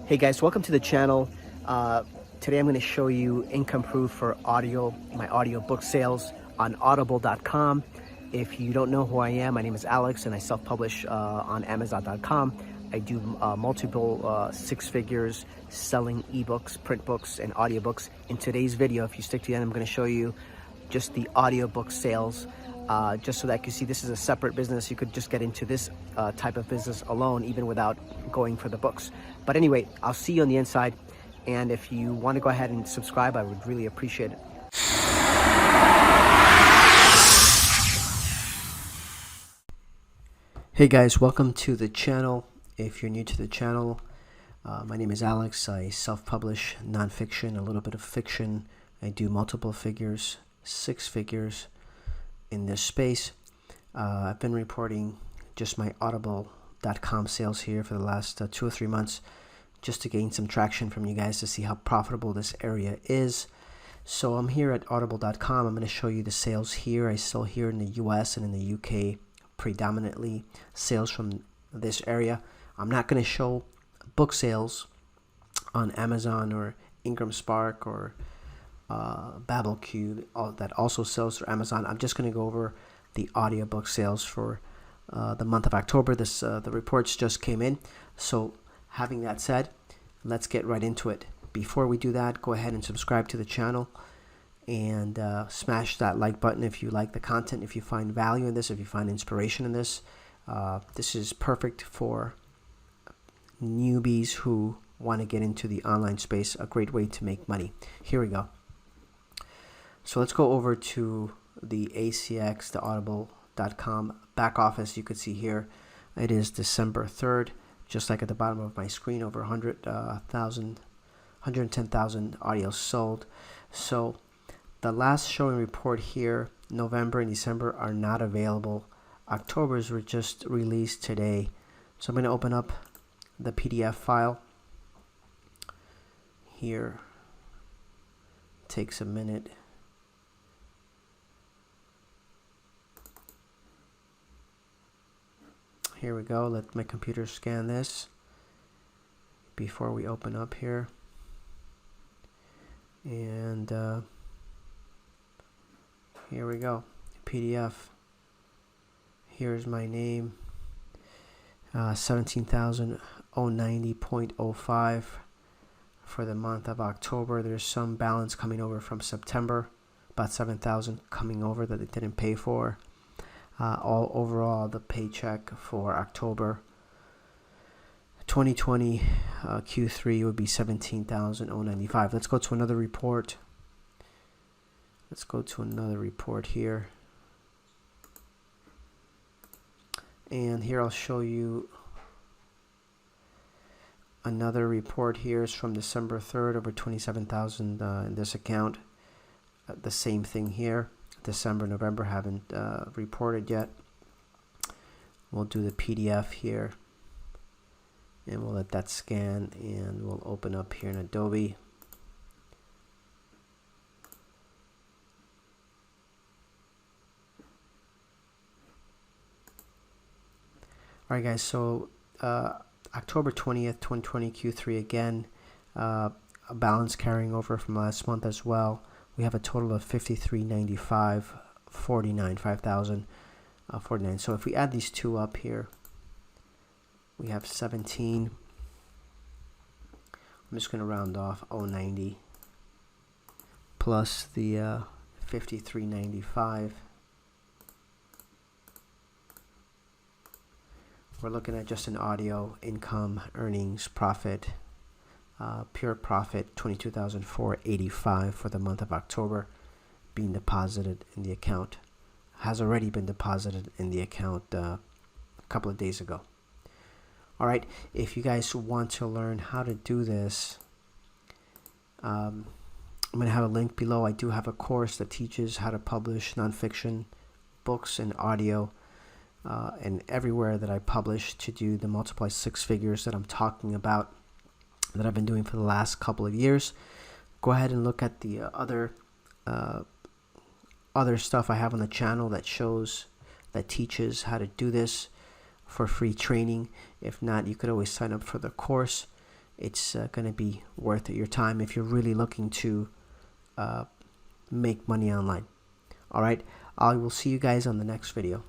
Hey guys, welcome to the channel. Today I'm going to show you income proof for my audiobook sales on audible.com. If you don't know who I am, my name is Alex and I self-publish on amazon.com. I do multiple six figures selling ebooks, print books, and audiobooks. In today's video, if you stick to the end, I'm going to show you just the audiobook sales, just so that you can see this is a separate business. You could just get into this type of business alone, even without going for the books. But anyway, I'll see you on the inside. And if you want to go ahead and subscribe, I would really appreciate it. Hey guys, welcome to the channel. If you're new to the channel, my name is Alex. I self-publish nonfiction, a little bit of fiction. I do multiple figures, six figures in this space. I've been reporting just my audible.com sales here for the last 2 or 3 months, just to gain some traction from you guys to see how profitable this area is. So I'm here at audible.com. I'm going to show you the sales here. I sell here in the US and in the UK, predominantly sales from this area. I'm not going to show book sales on Amazon or Ingram Spark or BabbleQ that also sells through Amazon. I'm just going to go over the audiobook sales for the month of October. The reports just came in. So having that said, let's get right into it. Before we do that, go ahead and subscribe to the channel and smash that like button if you like the content, if you find value in this, if you find inspiration in this. This is perfect for newbies who want to get into the online space, a great way to make money. Here we go. So let's go over to the ACX, the audible.com back office. You could see here it is December 3rd, just like at the bottom of my screen, over 110,000 audios sold. So the last showing report here, November and December, are not available. October's were just released today. So I'm going to open up the PDF file here. Takes a minute. Here we go. Let my computer scan this before we open up here. And here we go. PDF. Here's my name. 17,090.05 for the month of October. There's some balance coming over from September, about 7,000 coming over that they didn't pay for. All overall, the paycheck for October 2020 Q3 would be 17,095. Let's go to another report. Let's go to another report here. And here I'll show you another report. Here is from December 3rd, over 27,000 in this account. The same thing here. December, November haven't reported yet. We'll do the PDF here and we'll let that scan, and we'll open up here in Adobe. Alright guys, so October 20th, 2020 Q3 again, a balance carrying over from last month as well. We have a total of 5395.49, 5,049. So if we add these two up here, we have 17. I'm just going to round off 090 plus the 5395. We're looking at just an audio income, earnings, profit. Pure profit, 22,485 for the month of October, being deposited in the account. Has already been deposited in the account a couple of days ago. All right, if you guys want to learn how to do this, I'm going to have a link below. I do have a course that teaches how to publish nonfiction, books, and audio, and everywhere that I publish to do the multiply six figures that I'm talking about, that I've been doing for the last couple of years. Go ahead and look at the other stuff I have on the channel that teaches how to do this for free training. If not, you could always sign up for the course it's going to be worth your time if you're really looking to make money online. All right, I will see you guys on the next video.